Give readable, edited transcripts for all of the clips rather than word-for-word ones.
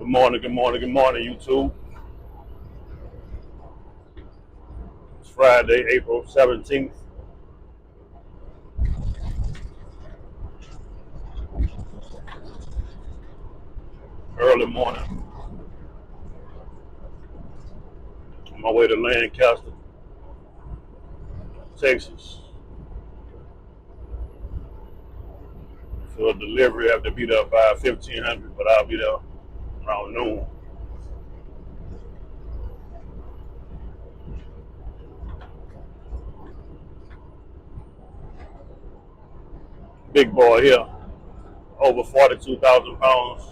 Good morning, YouTube. It's Friday, April 17th. Early morning. On my way to Lancaster, Texas. For a delivery, I have to be there by 1500, but I'll be there around noon. Big boy here, over 42,000 pounds,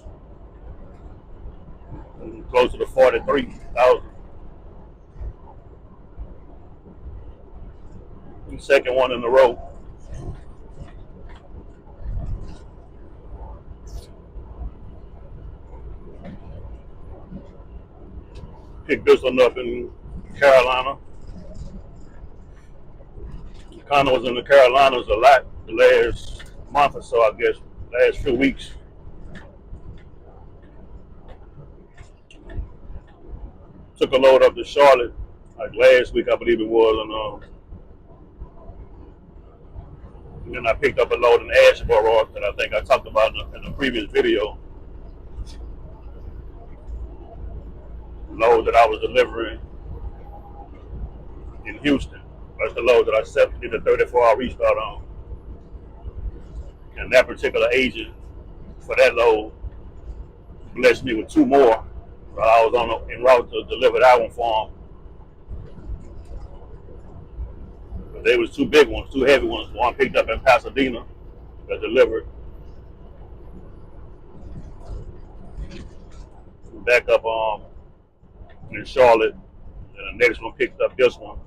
closer to 43,000. Second one in a row. Picked this one up in Carolina. Kind of was in the Carolinas a lot the last month or so, I guess, last few weeks. Took a load up to Charlotte, like last week, I believe it was, and then I picked up a load in Asheboro that I think I talked about in the previous video. Load that I was delivering in Houston. That's the load that I did a 34-hour restart on. And that particular agent for that load blessed me with two more. So I was en route to deliver that one for him. But they was two big ones, two heavy ones. One picked up in Pasadena that delivered. Back up in Charlotte, and the next one picked up this one.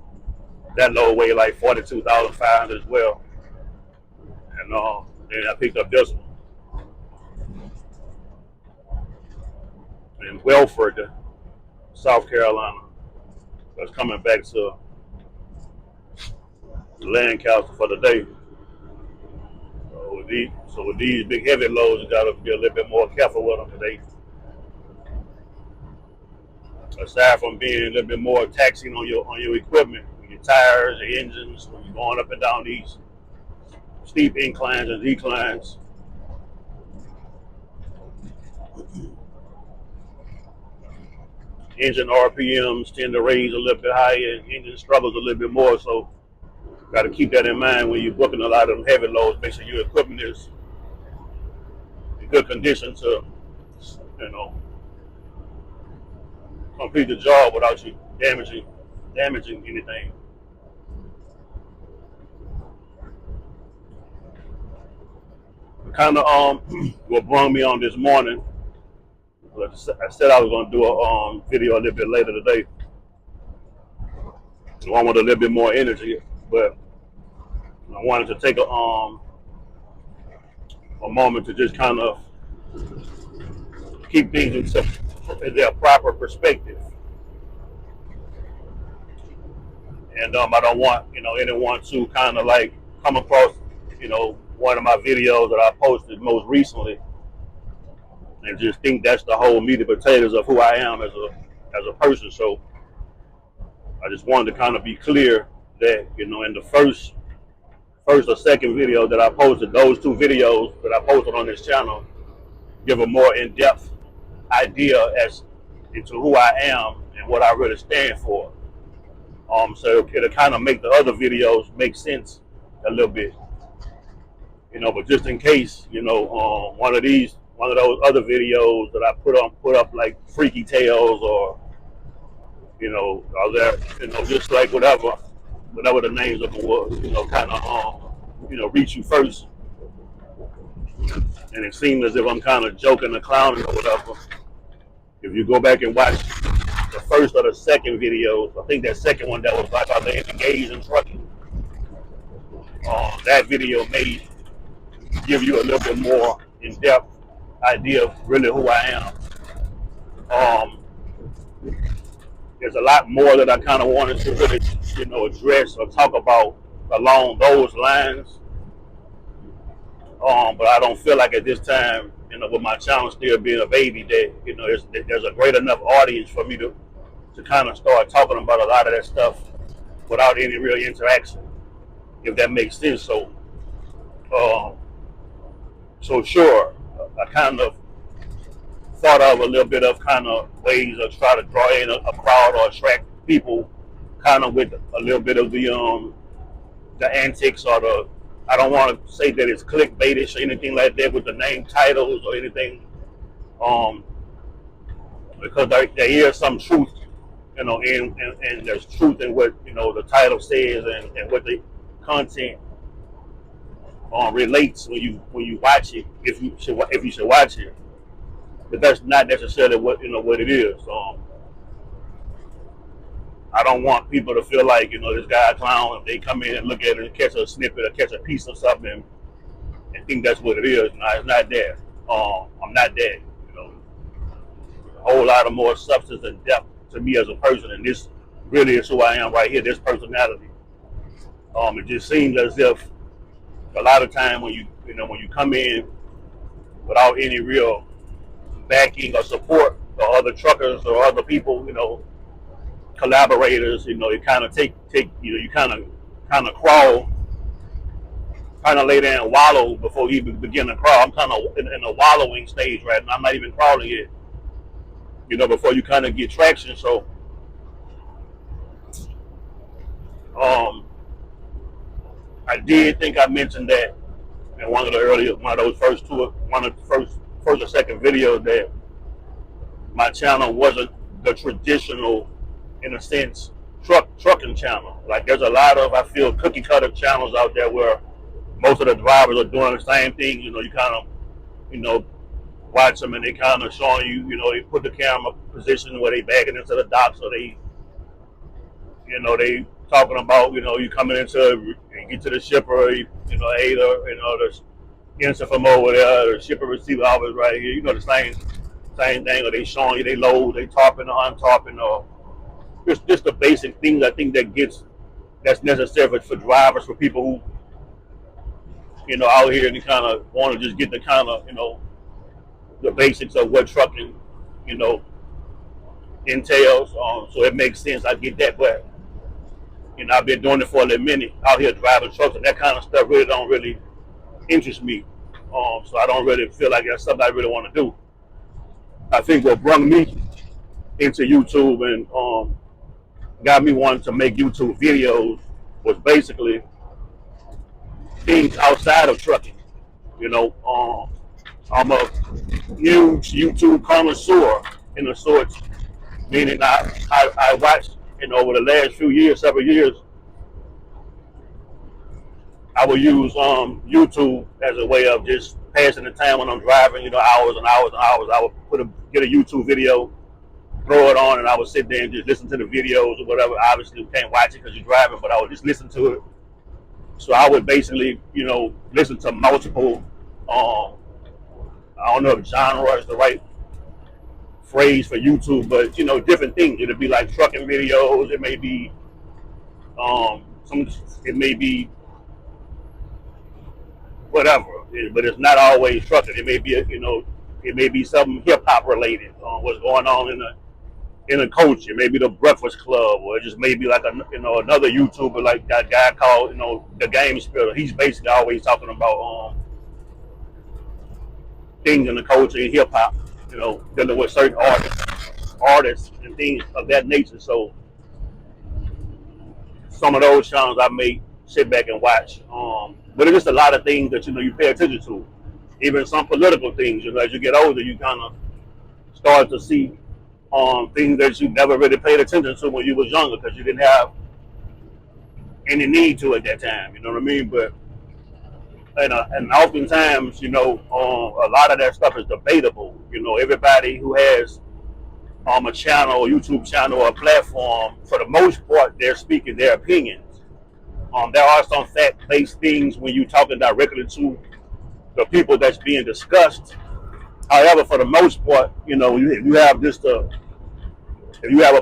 That load weighed like 42,500 as well. And then I picked up this one in Welford, South Carolina. I was coming back to Lancaster for the day. So with these big heavy loads, you gotta be a little bit more careful with them today. Aside from being a little bit more taxing on your equipment, your tires, your engines, when you're going up and down these steep inclines and declines. Engine RPMs tend to raise a little bit higher, and engine struggles a little bit more. So, got to keep that in mind when you're booking a lot of them heavy loads. Make sure your equipment is in good condition to, complete the job without you damaging anything. Kind of what brought me on this morning. I said I was going to do a video a little bit later today. So I wanted a little bit more energy, but I wanted to take a moment to just kind of keep things in their proper perspective. And I don't want anyone to kind of like come across one of my videos that I posted most recently and just think that's the whole meat and potatoes of who I am as a person. So I just wanted to kind of be clear that in the first or second video that I posted, those two videos that I posted on this channel give a more in-depth idea as into who I am and what I really stand for. So it'll kind of make the other videos make sense a little bit. But just in case, one of those other videos that I put up like freaky tales or, all that, just like whatever the names of them was, kind of, reach you first. And it seemed as if I'm kind of joking or clowning or whatever. If you go back and watch the first or the second videos, I think that second one that was like about the engaged in trucking, that video may give you a little bit more in-depth idea of really who I am. There's a lot more that I kind of wanted to really, address or talk about along those lines. But I don't feel like at this time, with my channel still being a baby, that there's a great enough audience for me to kind of start talking about a lot of that stuff without any real interaction, if that makes sense. Um, so sure, I kind of thought of a little bit of kind of ways of try to draw in a crowd or attract people, kind of with a little bit of the antics or the. I don't want to say that it's clickbaitish or anything like that with the name titles or anything, um, because there is some truth, and there's truth in what the title says and what the content relates when you watch it, if you should watch it. But that's not necessarily what it is. I don't want people to feel like this guy a clown. If they come in and look at it and catch a snippet or catch a piece of something and think that's what it is. No, it's not that. I'm not that. A whole lot of more substance and depth to me as a person, and this really is who I am right here. This personality. It just seems as if a lot of time when you come in without any real backing or support or other truckers or other people, collaborators, you kind of take you kind of crawl, kind of lay there and wallow before you even begin to crawl. I'm kind of in a wallowing stage right now. I'm not even crawling yet, before you kind of get traction. So, I did think I mentioned that in one of those first or second videos, that my channel wasn't the traditional, in a sense, trucking channel. Like there's a lot of, I feel, cookie cutter channels out there where most of the drivers are doing the same thing. You kind of, watch them and they kind of showing you, they put the camera position where they backing into the dock, so they talking about, you coming into, you get to the shipper, either, the instant from over there, the shipper receiver always right here, the same thing, or they showing you they load, they topping or untopping, or just the basic things I think that's necessary for drivers, for people who, out here and kind of want to just get the kind of, the basics of what trucking, you know, entails. So it makes sense. I get that, but I've been doing it for a little minute out here driving trucks, and that kind of stuff really don't really interest me. So I don't really feel like that's something I really want to do. I think what brought me into YouTube and got me wanting to make YouTube videos was basically things outside of trucking. I'm a huge YouTube connoisseur in the sorts, meaning I watched, over the last few years, several years, I will use YouTube as a way of just passing the time when I'm driving, hours and hours and hours. I would get a YouTube video, throw it on, and I would sit there and just listen to the videos or whatever. Obviously, you can't watch it because you're driving, but I would just listen to it. So I would basically, listen to multiple, I don't know if genre is the right phrase for YouTube, but different things. It'll be like trucking videos. It may be it may be whatever, but it's not always trucking. It may be it may be something hip hop related. What's going on in a culture? It may be the Breakfast Club, or it just may be like another YouTuber like that guy called the Game Spitter. He's basically always talking about things in the culture and hip hop, dealing with certain artists and things of that nature. So some of those channels I may sit back and watch. But it's just a lot of things that you pay attention to. Even some political things. As you get older, you kind of start to see things that you never really paid attention to when you was younger, because you didn't have any need to at that time. You know what I mean? But and oftentimes, a lot of that stuff is debatable. Everybody who has a channel, a YouTube channel, or a platform, for the most part, they're speaking their opinions. There are some fact-based things when you're talking directly to the people that's being discussed. However, for the most part, you have just if you have a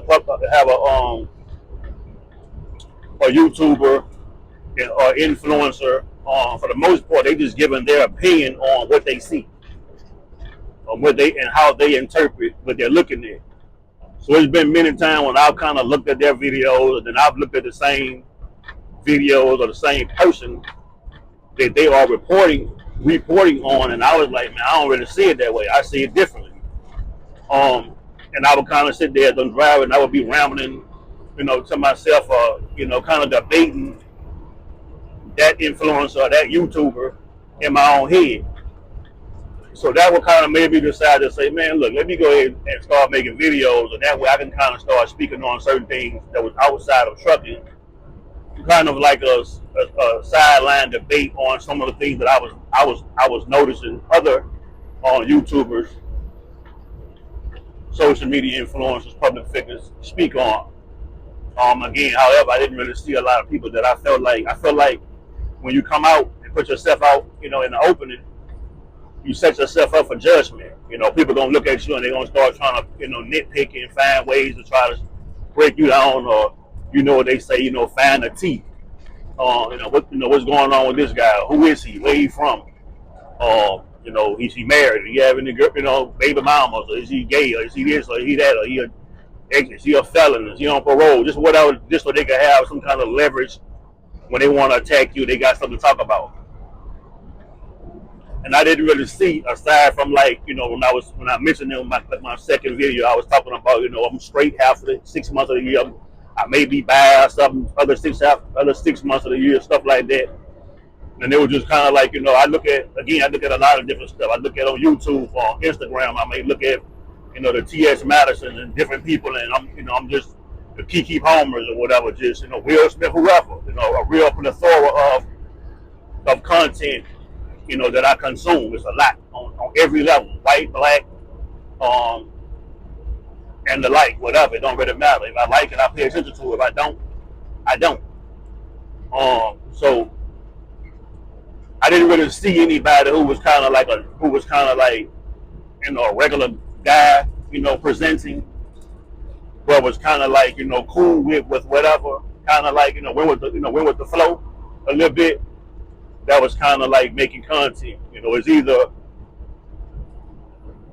YouTuber or influencer For the most part, they just giving their opinion on what they see, on what they and how they interpret what they're looking at. So it's been many times when I've kind of looked at their videos, and then I've looked at the same videos of the same person that they are reporting on, and I was like, man, I don't really see it that way. I see it differently. And I would kind of sit there as I'm driving, and I would be rambling, to myself, kind of debating that influencer, that YouTuber, in my own head. So that would kind of made me decide to say, man, look, let me go ahead and start making videos, and that way I can kind of start speaking on certain things that was outside of trucking, kind of like a sideline debate on some of the things that I was noticing other YouTubers, social media influencers, public figures speak on. Again, however, I didn't really see a lot of people that I felt like when you come out and put yourself out, in the opening, you set yourself up for judgment. People gonna look at you and they're gonna start trying to, nitpick and find ways to try to break you down, or what they say, find a T. What's going on with this guy? Who is he? Where he from? Is he married? Do you have any, baby mamas? Or is he gay? Or is he this? Or is he that? Or is he a felon? Is he on parole? Just whatever, just so they can have some kind of leverage when they want to attack you. They got something to talk about. And I didn't really see, aside from when I mentioned in my second video, I was talking about I'm straight half of the 6 months of the year. I may be bad something other 6 months of the year, stuff like that. And it was just kind of like I look at a lot of different stuff. I look at on YouTube, on Instagram. I may look at the T.S. Madison and different people, and I'm just the Kiki Palmers or whatever, just Will Smith, whoever, a real plethora of content that I consume. It's a lot on every level, white, black, and the like, whatever. It don't really matter. If I like it, I pay attention to it. If I don't, I don't. So I didn't really see anybody who was kind of like a regular guy, presenting, but was kind of like cool with whatever, kind of like went with the flow a little bit. That was kind of like making content. It's either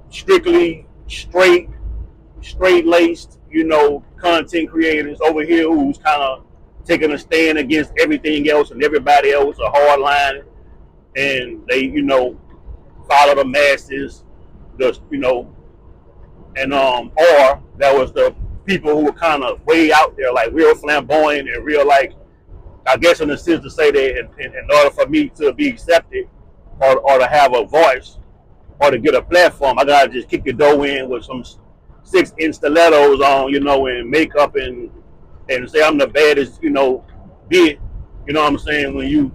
strictly straight laced, content creators over here who's kind of taking a stand against everything else and everybody else, a hard line, and they, follow the masses, and or that was the people who were kind of way out there, like real flamboyant and real, like, I guess in a sense to say that in order for me to be accepted or to have a voice or to get a platform, I gotta just kick the door in with some 6-inch stilettos on, and makeup and say I'm the baddest, bitch. You know what I'm saying? When you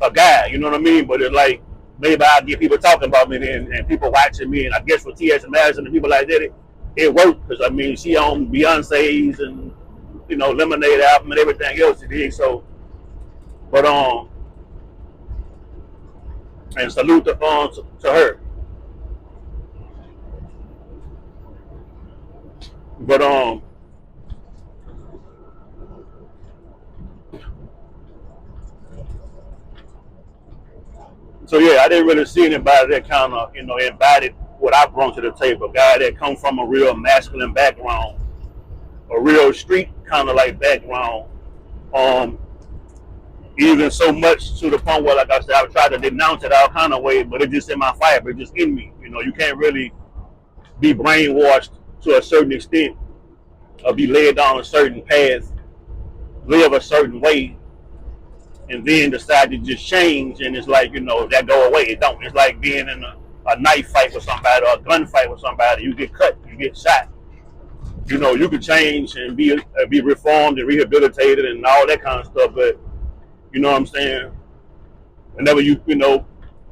a guy, you know what I mean? But it's like maybe I get people talking about me and people watching me, and I guess with T.S. Madison and people like that, it worked because I mean she on Beyonce's and Lemonade album and everything else it did. So, but and salute to her. But so yeah, I didn't really see anybody that kind of embodied what I brought to the table. A guy that come from a real masculine background, a real street kind of like background. Even so much to the point where, like I said, I tried to denounce it all kind of ways, but it's just in my fiber, it's just in me. You can't really be brainwashed to a certain extent or be led down a certain path, live a certain way, and then decide to just change. And it's like, that go away. It don't. It's like being in a knife fight with somebody or a gunfight with somebody. You get cut, you get shot. You could change and be reformed and rehabilitated and all that kind of stuff, but you know what I'm saying? Whenever you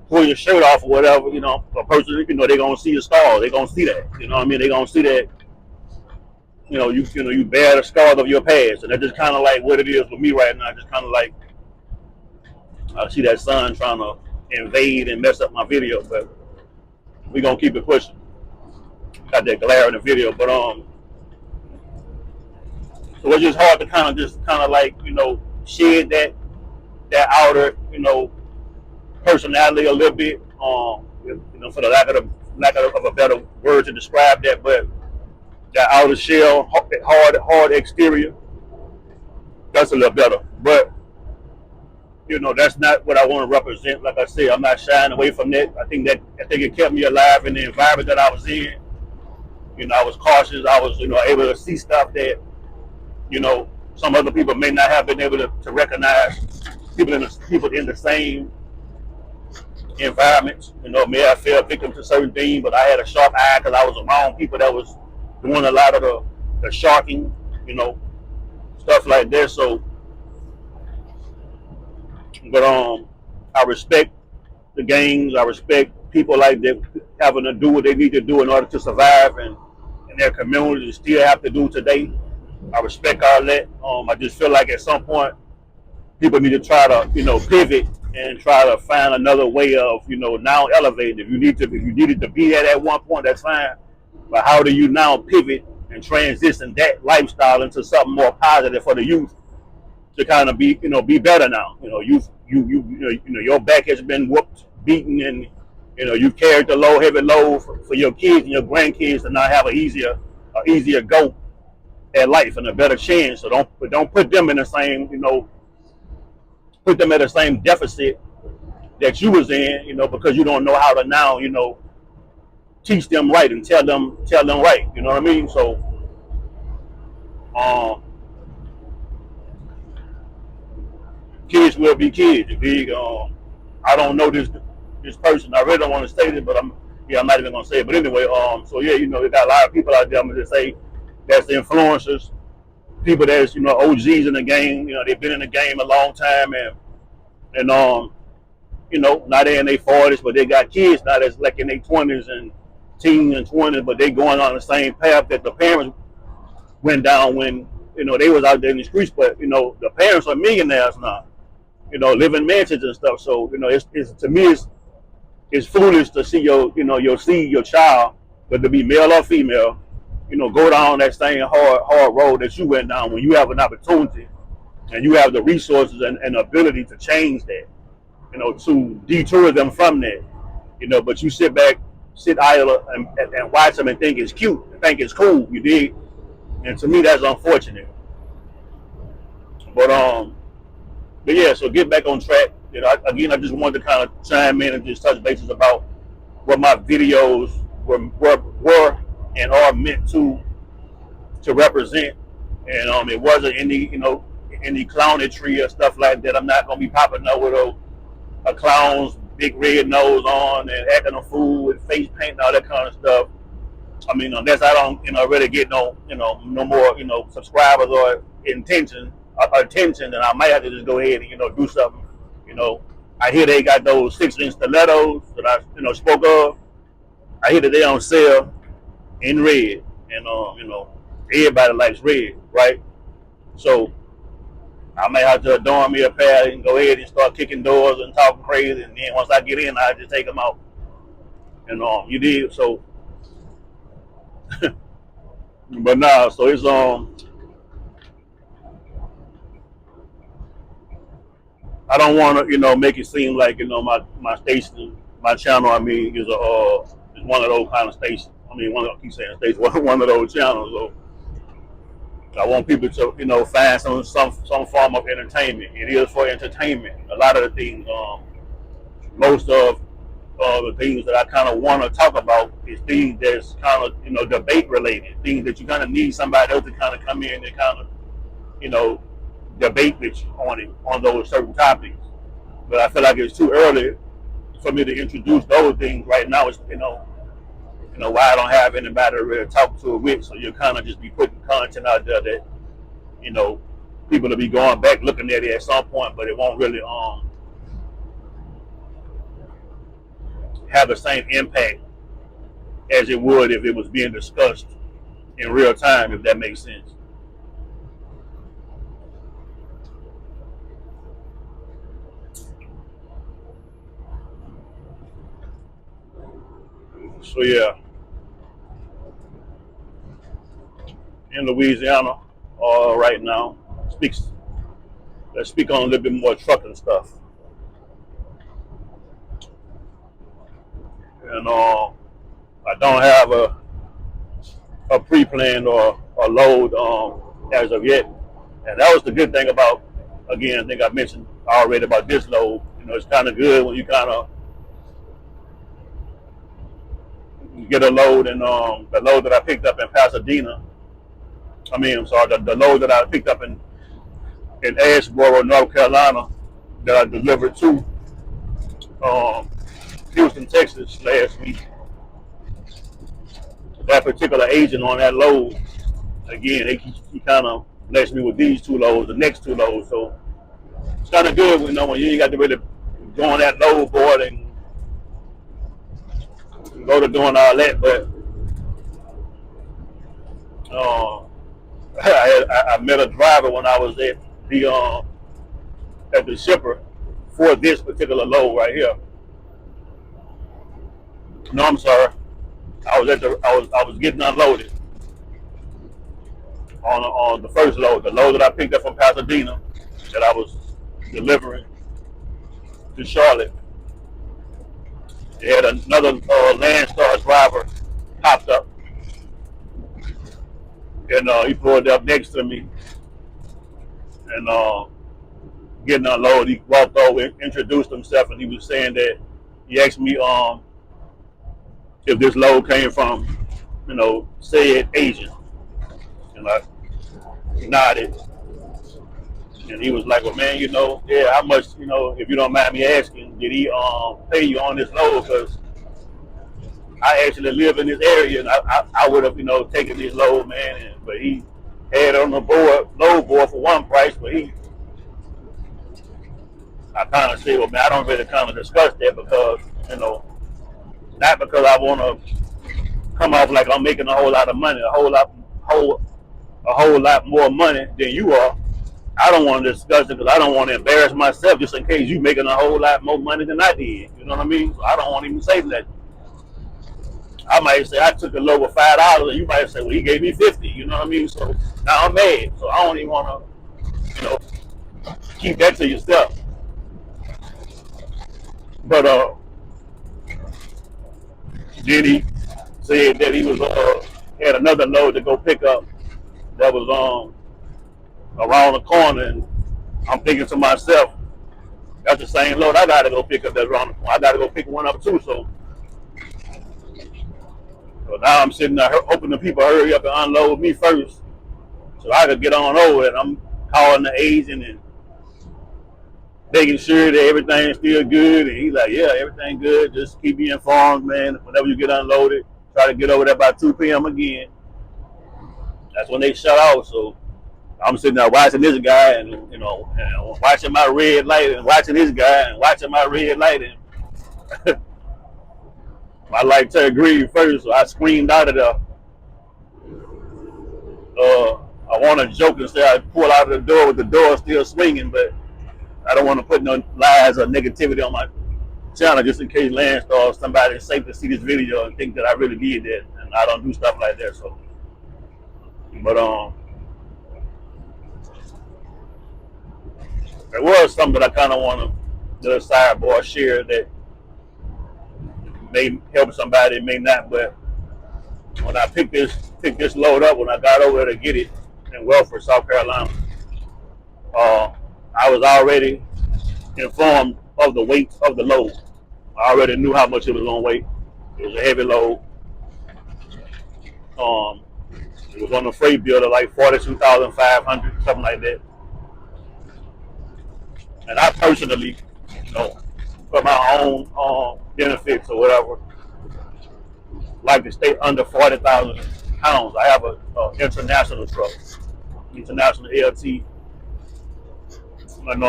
pull your shirt off or whatever, a person, they're gonna see your scars. They're gonna see that. You know what I mean? They're gonna see that. You bear the scars of your past, and that's just kind of like what it is with me right now. Just kind of like I see that sun trying to invade and mess up my video, but we gonna keep it pushing. Got that glare in the video, but so it's just hard to kind of like shed that outer personality a little bit. For the lack of a better word to describe that, but that outer shell, hard exterior, that's a little better. But that's not what I want to represent. Like I said, I'm not shying away from that. I think it kept me alive in the environment that I was in. I was cautious. I was, able to see stuff that, you know, some other people may not have been able to recognize. People in the same environments, may have fell victim to certain things, but I had a sharp eye because I was around people that was doing a lot of the sharking, you know, stuff like that. So, but I respect the gangs. I respect people like that having to do what they need to do in order to survive and in their communities still have to do today. I respect all that. I just feel like at some point people need to try to, pivot and try to find another way of, now elevating. If you needed to be at one point, that's fine. But how do you now pivot and transition that lifestyle into something more positive for the youth to kind of be better now? Your back has been whooped, beaten, and you've carried the heavy load for your kids and your grandkids to not have a easier go at life and a better chance. So don't put them in the same, put them at the same deficit that you was in, because you don't know how to now, teach them right and tell them right. You know what I mean? So, um, kids will be kids. I don't know this person. I really don't want to say this, but I'm not even gonna say it. But anyway, so yeah, they got a lot of people out there. I'm gonna just say that's the influencers, people that's OGs in the game. They've been in the game a long time, and now they're in their 40s, but they got kids now that's like in their 20s and teens and 20s, but they going on the same path that the parents went down when they was out there in the streets. But the parents are millionaires now, living mansions and stuff. So it's to me it's foolish to see your child, whether it be male or female, go down that same hard road that you went down when you have an opportunity and you have the resources and ability to change that, to detour them from that, but you sit idle and watch them and think it's cute, and think it's cool, you dig? And to me, that's unfortunate. But but yeah, so get back on track. Again, I just wanted to kind of chime in and just touch bases about what my videos were and are meant to represent. And it wasn't any clownetry or stuff like that. I'm not gonna be popping up with a clown's big red nose on and acting a fool with face paint and all that kind of stuff. I mean, unless I don't, really get no more, subscribers or attention, then I might have to just go ahead and, do something. You know, I hear they got those 6-inch stilettos that I, spoke of. I hear that they on sale in red, and everybody likes red, right? So I may have to adorn me a pair and go ahead and start kicking doors and talking crazy, and then once I get in, I just take them out. And you did so. But nah, so it's I don't want to make it seem like my station, my channel. I mean, is one of those kind of stations. I mean, I keep saying stations, one of those channels. So I want people to find some form of entertainment. It is for entertainment. A lot of the things, most of the things that I kind of want to talk about is things that's kind of debate related. Things that you kind of need somebody else to kind of come in and kind of you know debate with you on those certain topics. But I feel like it's too early for me to introduce those things right now. It's why I don't have anybody to really talk to it with. So you kind of just be putting content out there that you know people will be going back looking at it at some point, but it won't really have the same impact as it would if it was being discussed in real time, if that makes sense. So yeah, in Louisiana, right now, speaks let's speak on a little bit more trucking stuff. and I don't have a pre-planned or a load as of yet. And that was the good thing about, again, I think I mentioned already about this load. You know, it's kind of good when you kind of get a load, and the load that I picked up in Pasadena. I'm sorry, the load that I picked up in Asheboro, North Carolina, that I delivered to um, Houston, Texas last week. That particular agent on that load, again, he kind of blessed me with these two loads, the next two loads. So it's kind of good, you know, when you ain't got to really go on that load board and go to doing all that. But uh, I met a driver when I was at the shipper for this particular load right here. No, I'm sorry. I was getting unloaded on the first load, the load that I picked up from Pasadena, that I was delivering to Charlotte. They had another Landstar driver popped up, and he pulled up next to me, and getting unloaded. He walked over, introduced himself, and he was saying that he asked me if this load came from, you know, said agent, and I nodded, and he was like, "Well, man, you know, yeah, how much, you know, if you don't mind me asking, did he pay you on this load? Because I actually live in this area, and I would have, you know, taken this load, man, but he had on the load board for one price, but I kind of said, well, man, I don't really kind of discuss that because, you know, not because I want to come off like I'm making a whole lot of money, a whole lot more money than you are. I don't want to discuss it because I don't want to embarrass myself just in case you making a whole lot more money than I did. You know what I mean? So I don't want to even say that. I might say I took a low of $5, and you might say, well, he gave me 50. You know what I mean? So now I'm mad. So I don't even want to, you know, keep that to yourself. But then he said that he was had another load to go pick up that was around the corner, and I'm thinking to myself, that's the same load I got to go pick up that's around the corner. I got to go pick one up too. So now I'm sitting there hoping the people hurry up and unload me first, so I could get on over it. I'm calling the agent and making sure that everything's still good. And he's like, yeah, everything good. Just keep me informed, man. Whenever you get unloaded, try to get over there by 2 p.m. again. That's when they shut off. So I'm sitting there watching this guy, and you know, watching my red light, and watching this guy, and watching my red light, and my light turned green first, so I screamed out of there. I want to joke and say I pulled out of the door with the door still swinging, but I don't want to put no lies or negativity on my channel just in case Landstar or somebody is safe to see this video and think that I really did that, and I don't do stuff like that. So, but there was something that I kind of want to do a sidebar share that may help somebody, may not. But when I picked this load up, when I got over there to get it in Welford, South Carolina, I was already informed of the weight of the load. I already knew how much it was going to weigh. It was a heavy load. Um, it was on the freight bill of like 42,500, something like that. And I personally, you know, for my own benefits or whatever, like to stay under 40,000 pounds. I have a international truck, international LT, and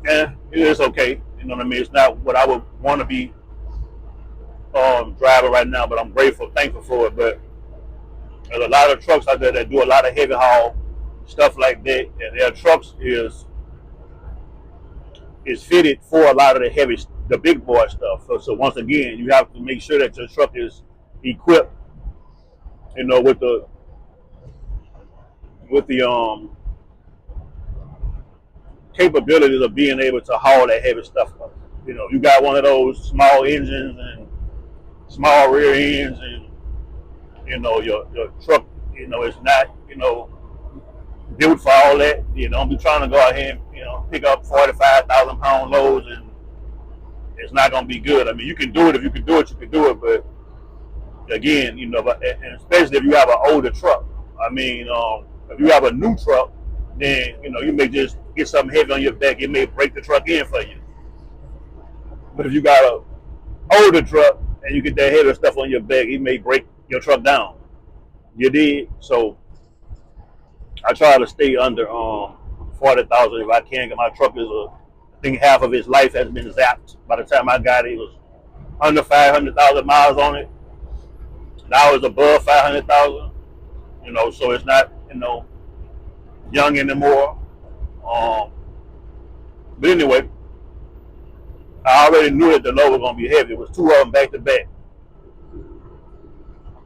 yeah, it is okay. You know what I mean? It's not what I would want to be driving right now, but I'm grateful, thankful for it. But there's a lot of trucks out there that do a lot of heavy haul stuff like that, and their trucks is fitted for a lot of the big boy stuff. So once again, you have to make sure that your truck is equipped, you know, with the capabilities of being able to haul that heavy stuff. You got one of those small engines and small rear ends, and your truck, it's not built for all that. Don't be trying to go out here and pick up 45,000 pound loads, and it's not gonna be good. I mean, you can do it if you can do it, you can do it, but again, and especially if you have an older truck. I mean, if you have a new truck, then you may just get something heavy on your back. It may break the truck in for you. But if you got a older truck and you get that heavy stuff on your back, it may break your truck down. You did. So I try to stay under 40,000 if I can. My truck is I think half of its life has been zapped. By the time I got it, it was under 500,000 miles on it. Now it's above 500,000. So it's not young anymore. But anyway, I already knew that the load was gonna be heavy. It was two of them back to back.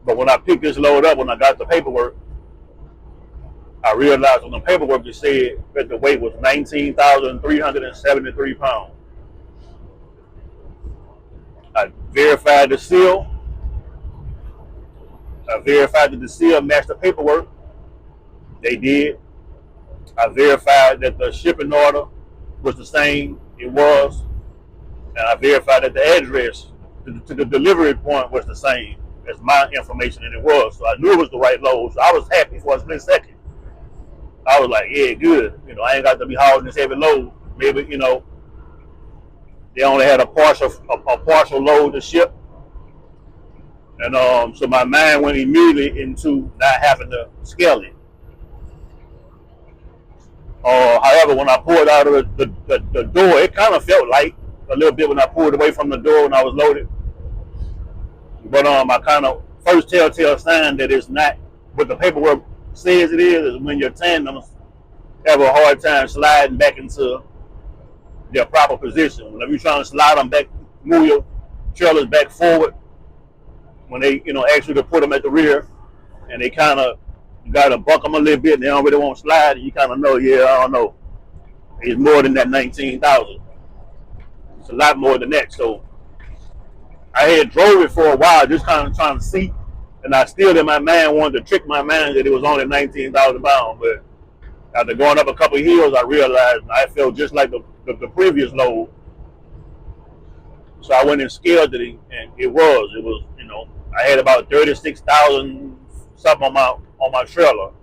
But when I picked this load up, when I got the paperwork, I realized on the paperwork it said that the weight was 19,373 pounds. I verified the seal. I verified that the seal matched the paperwork. They did. I verified that the shipping order was the same. It was. And I verified that the address to the delivery point was the same as my information, and it was. So I knew it was the right load. So I was happy for a split second. I was like, yeah, good. I ain't got to be hauling this heavy load. Maybe, they only had a partial load to ship. And so my mind went immediately into not having to scale it. However, when I pulled out of the door, it kind of felt light a little bit when I pulled away from the door when I was loaded. But I kind of first telltale sign that it's not what the paperwork says it is when your tandems have a hard time sliding back into their proper position. Whenever you're trying to slide them back, move your trailers back forward, when they ask you to put them at the rear, and they kind of, you got to buck them a little bit, and they don't really want to slide, and you kind of know, yeah, I don't know. It's more than that 19,000. It's a lot more than that. So I had drove it for a while, just kind of trying to see, and I still in my mind wanted to trick my mind that it was only 19,000 pounds. But after going up a couple of hills, I realized I felt just like the previous load. So I went and scaled it, and it was, I had about 36,000 something on my trailer.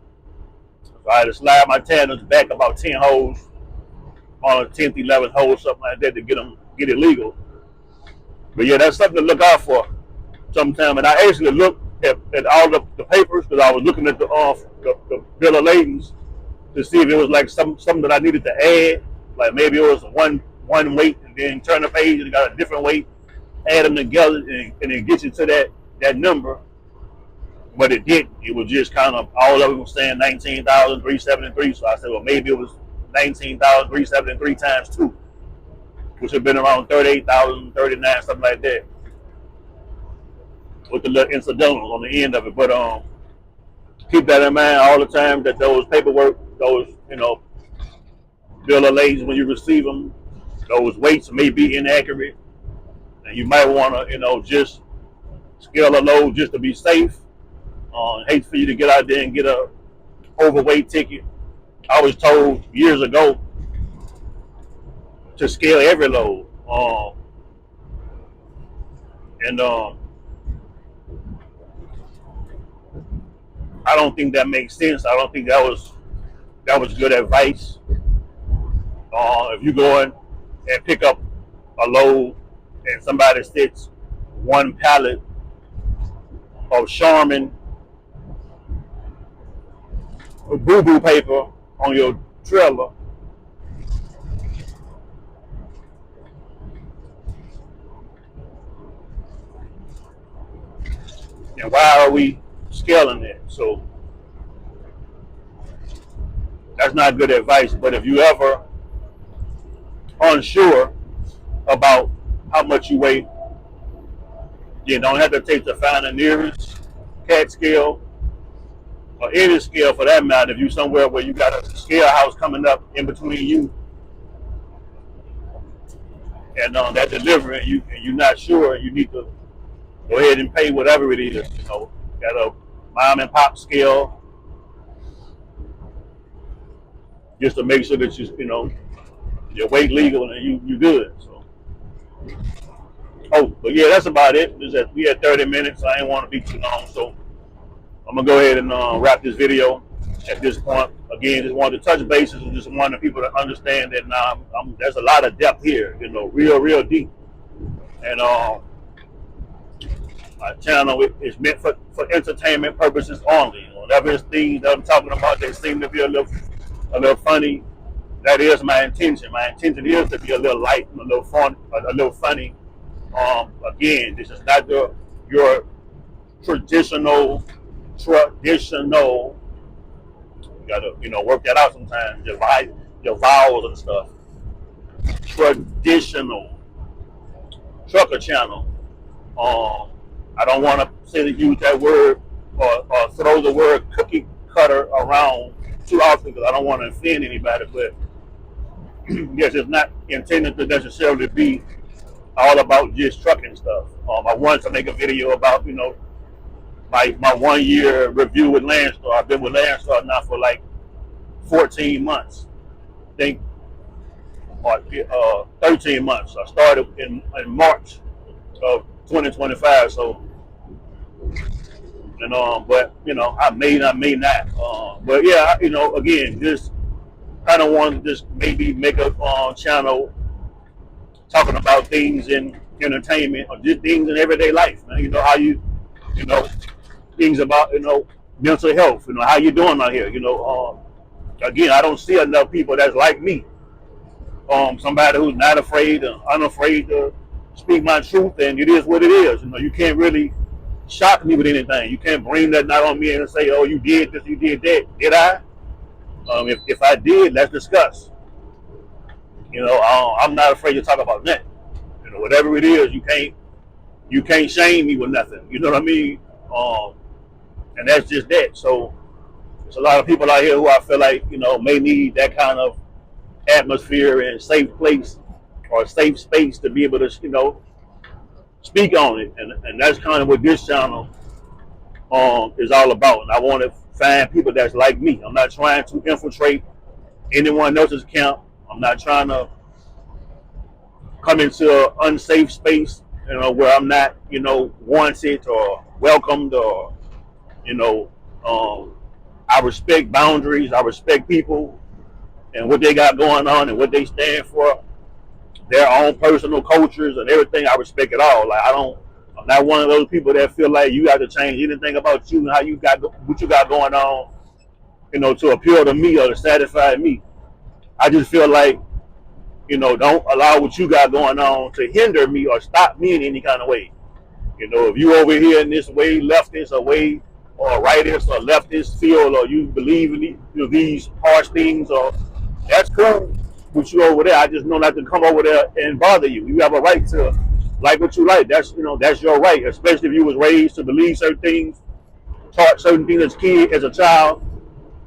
So I had to slide my tandems back about 10 holes on a 10th, 11th hole, something like that, to get it legal. But yeah, that's something to look out for sometime. And I actually looked at all the papers, because I was looking at the bill of ladings to see if it was like something that I needed to add. Like maybe it was one weight, and then turn the page and got a different weight, add them together, and it gets you to that number. But it didn't. It was just kind of, all of it was saying 19,373. So I said, well, maybe it was 19,373 times 2, which would have been around 38,000, 39, something like that, with the little incidentals on the end of it. But keep that in mind all the time, that those paperwork, those bill of ladings, when you receive them, those weights may be inaccurate, and you might want to just scale a load just to be safe. Hate for you to get out there and get a overweight ticket. I was told years ago to scale every load, and I don't think that makes sense. I don't think that was good advice. If you go in and pick up a load and somebody sits one pallet of Charmin boo-boo paper on your trailer, and why are we scaling it? So that's not good advice. But if you ever unsure about how much you weigh, you don't hesitate to find the nearest CAT scale, or any scale for that matter. If you're somewhere where you got a scale house coming up in between you and that delivery, and you're not sure, you need to go ahead and pay whatever it is. Got a mom and pop scale just to make sure that your weight legal and you good. So, but yeah, that's about it. We had 30 minutes. So I didn't want to be too long, so I'm gonna go ahead and wrap this video at this point. Again, just wanted to touch bases and just wanted people to understand that now there's a lot of depth here, real deep. And my channel is meant for entertainment purposes only. Whatever it's things that I'm talking about, they seem to be a little funny. That is my intention. My intention is to be a little light, a little fun, a little funny. Again, this is not your traditional. You gotta work that out sometimes. Your vowels and stuff. Traditional trucker channel. I don't want to use that word or throw the word cookie cutter around too often because I don't want to offend anybody. But yes, it's not intended to necessarily be all about just trucking stuff. I wanted to make a video about my 1 year review with Landstar. I've been with Landstar now for like 14 months, I think, or 13 months. I started in March of 2025. So, but I may not. But yeah, again, just kind of want to just maybe make a channel talking about things in entertainment or just things in everyday life. Man. How things about mental health. How you doing out here. Again, I don't see enough people that's like me. Somebody who's not afraid or unafraid to speak my truth, and it is what it is. You can't really shock me with anything. You can't bring that not on me and say, "Oh, you did this, you did that." Did I? If I did, let's discuss. I'm not afraid to talk about that. Whatever it is, you can't shame me with nothing. You know what I mean? And that's just that. So there's a lot of people out here who I feel like may need that kind of atmosphere and safe place or safe space to be able to speak on it, and that's kind of what this channel is all about. And I want to find people that's like me. I'm not trying to infiltrate anyone else's camp. I'm not trying to come into an unsafe space, where I'm not, wanted or welcomed or, I respect boundaries. I respect people and what they got going on and what they stand for, their own personal cultures and everything. I respect it all. Like I'm not one of those people that feel like you got to change anything about you and how you got what you got going on, to appeal to me or to satisfy me. I just feel like, don't allow what you got going on to hinder me or stop me in any kind of way. If you over here in this way, leftist or way or rightist or leftist field, or you believe in these harsh things, or that's cool with you over there. I just know not to come over there and bother you. You have a right to like what you like. That's that's your right, especially if you was raised to believe certain things, taught certain things as a kid, as a child.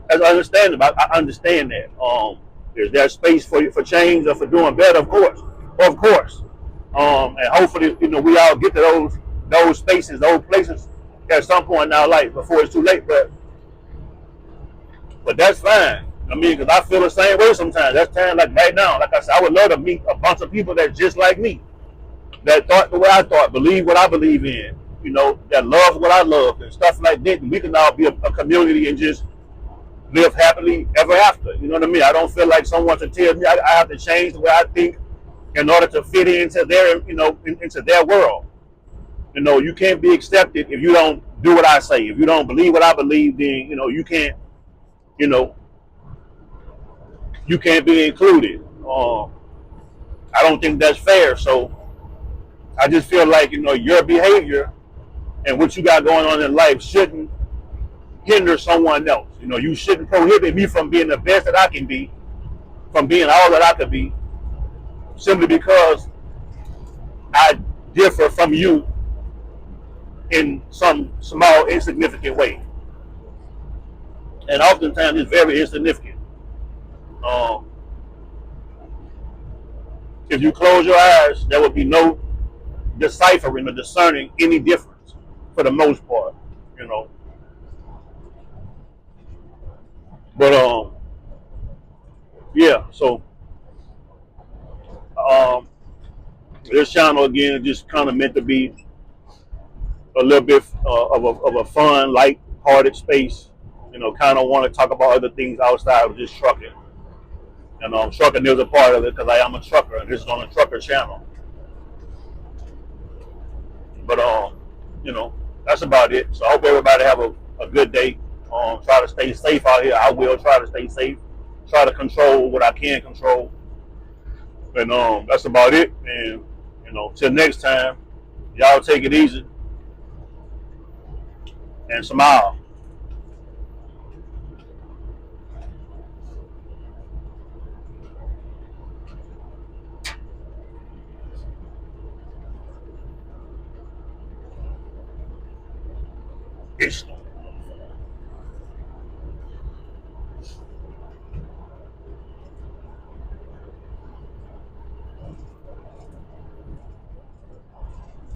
As I understand it, I understand that. Is there space for change or for doing better? Of course. And hopefully, we all get to those spaces, those places at some point in our life before it's too late. But that's fine. I mean, because I feel the same way sometimes. That's time, like right now. Like I said, I would love to meet a bunch of people that's just like me, that thought the way I thought, believe what I believe in, that love what I love and stuff like that. And we can all be a community and just live happily ever after. You know what I mean? I don't feel like someone to tell me I have to change the way I think in order to fit into their, into their world. You can't be accepted if you don't do what I say. If you don't believe what I believe, then you can't, you can't be included. I don't think that's fair. So I just feel like your behavior and what you got going on in life shouldn't hinder someone else. You shouldn't prohibit me from being the best that I can be, from being all that I could be, simply because I differ from you in some small, insignificant way. And oftentimes it's very insignificant. If you close your eyes, there would be no deciphering or discerning any difference for the most part, you know. But yeah. So um, this channel again is just kind of meant to be a little bit of a fun, light-hearted space. You know, kind of want to talk about other things outside of just trucking. And trucking is a part of it because I am a trucker, and this is on a trucker channel. But you know, that's about it. So I hope everybody have a good day. Try to stay safe out here. I will try to stay safe. Try to control what I can control. And that's about it. And you know, till next time, y'all take it easy and smile. Peace.